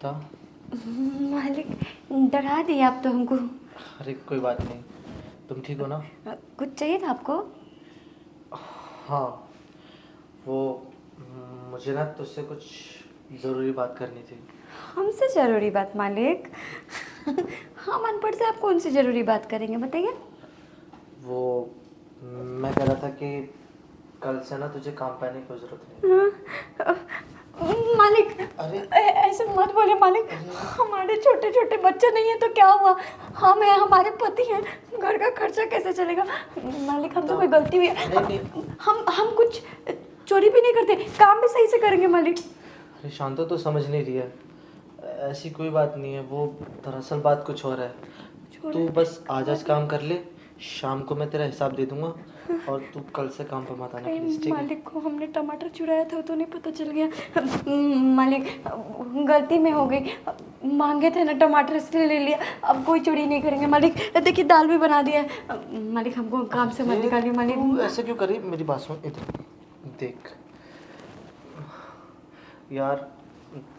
शांता। मालिक, डरा दिए आप तो हमको। अरे कोई बात नहीं, तुम ठीक हो ना? कुछ चाहिए था आपको? हाँ, वो मुझे ना तुझसे कुछ ज़रूरी बात करनी थी। हमसे ज़रूरी बात मालिक? हम अनपढ़ से आप कौन सी ज़रूरी बात करेंगे, बताइए। वो मैं कह रहा था कि कल से ना तुझे काम पे आने की कोई ज़रूरत नहीं है। मालिक, अरे ऐसे मत बोले मालिक। अरे हमारे छोटे छोटे बच्चे नहीं है तो क्या हुआ? हम हैं, हमारे पति हैं, घर का खर्चा कैसे चलेगा? मालिक, हम तो कोई गलती हुई है। नहीं नहीं। हम कुछ चोरी भी नहीं करते, काम भी सही से करेंगे मालिक। अरे शांता, तो समझ नहीं रही है। ऐसी कोई बात नहीं है, वो दरअसल बात कुछ और है। तू बस आज काम कर ले, शाम को मैं तेरा हिसाब दे दूंगा और तू कल से काम पे मत आना प्लीज, ठीक है? मालिक को हमने टमाटर चुराया था तो नहीं पता चल गया। मालिक, गलती में हो गई। मांगे थे ना टमाटर, इसलिए ले लिया। अब कोई चोरी नहीं करेंगे मालिक। देखिए, दाल भी बना दिया है। मालिक, हमको काम से मत निकालिए तू मालिक। ऐसे क्यों करी? मेरी बात सुन, इधर देख यार,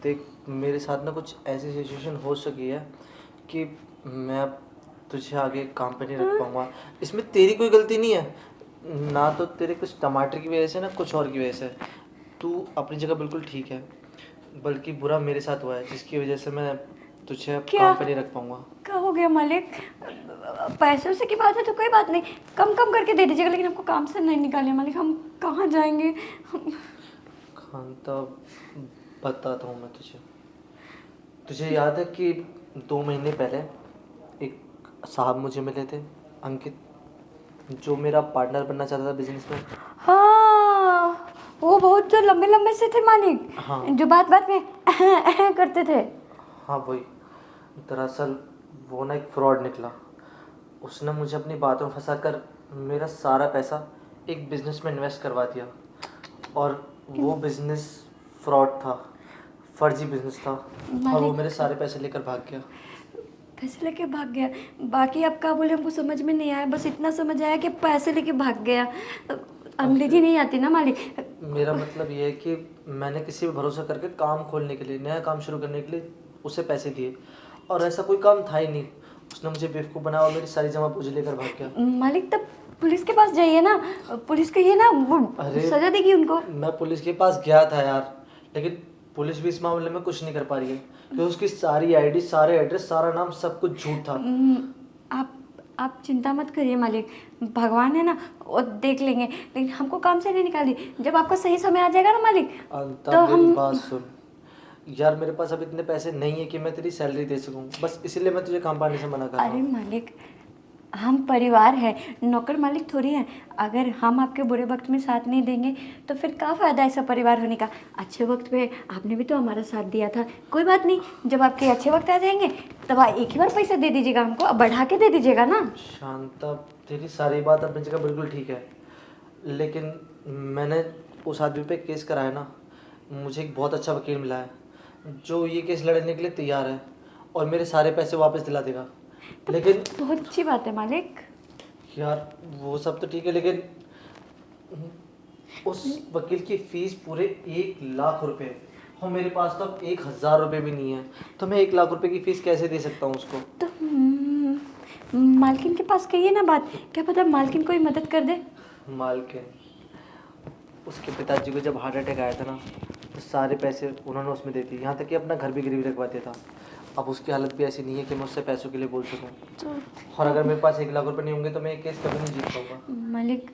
देख मेरे साथ ना कुछ ऐसी सिचुएशन हो सकी है कि मैं अब तुझे आगे काम पे नहीं रख पाऊंगा। इसमें तेरी कोई गलती नहीं है ना, तो तेरे कुछ टमाटर की वजह से ना कुछ और की वजह से। तू अपनी जगह बिल्कुल ठीक है, बल्कि बुरा मेरे साथ हुआ है जिसकी वजह से मैं तुझे अब क्या काम पे नहीं रख पाऊंगा। क्या हो गया मालिक? पैसों से की बात है तो कोई बात नहीं, कम कम करके दे दीजिएगा, लेकिन हमको काम से नहीं निकालिए मालिक। हम कहाँ जाएंगे? खानता, बताता हूँ मैं तुझे। तुझे याद है कि 2 महीने पहले एक साहब मुझे मिले थे, अंकित, जो मेरा पार्टनर बनना चाहता था बिजनेस में। हाँ, वो बहुत जो लंबे लंबे से थे मालिक। हाँ जो बात बात में करते थे। हाँ वही। दरअसल वो ना एक फ्रॉड निकला। उसने मुझे अपनी बातों में फंसा कर मेरा सारा पैसा एक बिजनेस में इन्वेस्ट करवा दिया, और वो बिजनेस फ्रॉड था, फर्जी बिजनेस था, और वो मालिक, मेरे सारे पैसे लेकर भाग गया। पैसे लेके भाग गया? बाकी आप क्या बोले हमको समझ में नहीं आया, बस इतना समझ आया कि पैसे लेके भाग गया। अंग्रेजी नहीं आती ना मालिक। मेरा मतलब ये है कि मैंने किसी पे भरोसा करके काम खोलने के लिए, नया काम शुरू करने के लिए उसे पैसे दिए, और ऐसा कोई काम था ही नहीं। उसने मुझे बेवकूफ़ बनाया और मेरी सारी जमा पूंजी लेकर भाग गया। मालिक, तब पुलिस के पास जाइए ना, पुलिस कहिए ना, वो अरे सजा देगी उनको। मैं पुलिस के पास गया था यार, लेकिन पुलिस भी इस मामले में कुछ नहीं कर पा रही है, क्योंकि उसकी सारी आईडी, सारे एड्रेस, सारा नाम, सब कुछ झूठ था। आप चिंता मत करिए मालिक, भगवान है ना, वो देख लेंगे। लेकिन हमको काम से नहीं निकाली। जब आपका सही समय आ जाएगा ना मालिक, तो मेरी हम। बात सुन यार, मेरे पास अब इतने पैसे नहीं है कि मैं तेरी सैलरी दे सकूं, बस इसीलिए मैं तुझे काम पाने से मना कर रहा अरे हूँ। मालिक, हम परिवार है, नौकर मालिक थोड़ी हैं। अगर हम आपके बुरे वक्त में साथ नहीं देंगे तो फिर क्या फ़ायदा ऐसा परिवार होने का? अच्छे वक्त पे आपने भी तो हमारा साथ दिया था। कोई बात नहीं, जब आपके अच्छे वक्त आ जाएंगे तब आप एक ही बार पैसा दे दीजिएगा हमको, अब बढ़ा के दे दीजिएगा ना। शांता, तेरी सारी बात अपनी जगह बिल्कुल ठीक है, लेकिन मैंने उस आदमी पे केस कराया ना, मुझे एक बहुत अच्छा वकील मिला है जो ये केस लड़ने के लिए तैयार है और मेरे सारे पैसे वापस दिला देगा। लेकिन बहुत अच्छी बात है मालिक। यार वो सब तो ठीक है, लेकिन उस वकील की फीस पूरे 1 लाख रुपए, और मेरे पास तो अब 1,000 रुपये भी नहीं है, तो मैं 1 लाख रुपए की फीस कैसे दे सकता हूँ उसको? तो मालकिन के पास कहिए ना बात, क्या पता मालकिन कोई मदद कर दे। मालकिन, उसके पिताजी को जब हार्ट अटैक आया था ना, तो सारे पैसे उन्होंने उसमें दे दिए, यहाँ तक कि अपना घर भी गिरवी रखवा दिया था। अब उसकी हालत भी ऐसी नहीं है कि मैं उससे पैसों के लिए बोल सकूं, तो और अगर मेरे पास 1 लाख रुपए नहीं होंगे तो मैं ये केस कभी नहीं जीत पाऊंगा। मालिक,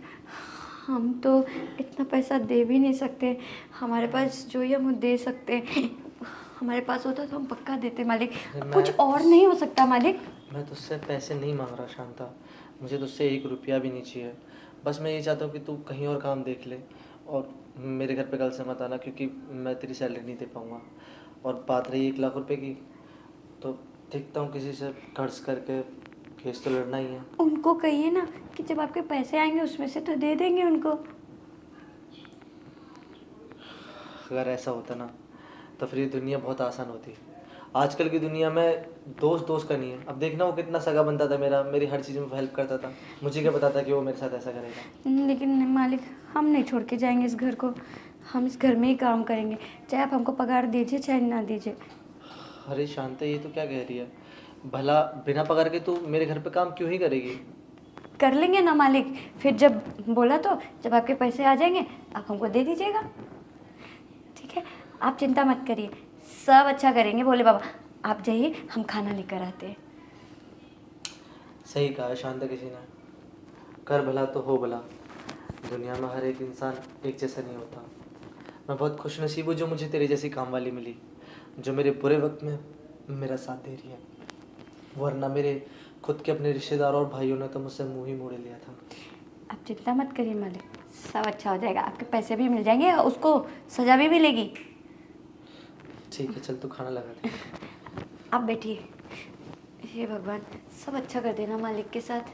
हम तो इतना पैसा दे भी नहीं सकते। हमारे पास जो ही हम दे सकते हैं, हमारे पास होता तो हम पक्का देते मालिक। कुछ और नहीं हो सकता मालिक। मैं तुझसे पैसे नहीं मांग रहा शांता, मुझे तुझसे 1 रुपया भी नहीं चाहिए। बस मैं ये चाहता हूँ कि तू कहीं और काम देख ले, और मेरे घर पे कल से मत आना, क्योंकि मैं तेरी सैलरी नहीं दे पाऊँगा। और बात रही 1 लाख रुपए की, तो देखता हूँ किसी से कर्ज करके, केस तो लड़ना ही है। उनको कहिए ना कि जब आपके पैसे आएंगे उसमें से तो दे देंगे उनको। अगर ऐसा होता ना तो फिर ये दुनिया बहुत आसान होती। आजकल की दुनिया में दोस्त दोस्त का नहीं है। अब देखना, वो कितना सगा बनता था मेरा, मेरी हर चीज़ में हेल्प करता था, मुझे क्या पता था कि वो मेरे साथ ऐसा करेगा। लेकिन मालिक, हम नहीं छोड़ के जाएंगे इस घर को। हम इस घर में ही काम करेंगे, चाहे आप हमको पगार दीजिए चाहे ना दीजिए। अरे शांता, ये तो क्या कह रही है? भला बिना पगार के तू मेरे घर पे काम क्यों ही करेगी? कर लेंगे ना मालिक, फिर जब बोला तो जब आपके पैसे आ जाएंगे आप हमको दे दीजिएगा। ठीक है, आप चिंता मत करिए, सब अच्छा करेंगे भोले बाबा। आप जाइए, हम खाना लेकर आते हैं। सही कहा है शांता किसी ने, कर भला तो हो भला। दुनिया में हर एक इंसान एक जैसा नहीं होता। मैं बहुत खुशनसीब हूँ जो मुझे तेरे जैसी काम वाली मिली, जो मेरे बुरे वक्त में मेरा साथ दे रही है। वरना मेरे खुद के अपने रिश्तेदारों और भाइयों ने तो मुझसे मुंह ही मोड़े लिया था। आप चिंता मत करिए मालिक, सब अच्छा हो जाएगा, आपके पैसे भी मिल जाएंगे और उसको सजा भी मिलेगी। ठीक है, चल तू खाना लगा दे। आप बैठिए। हे भगवान, सब अच्छा कर देना मालिक के साथ।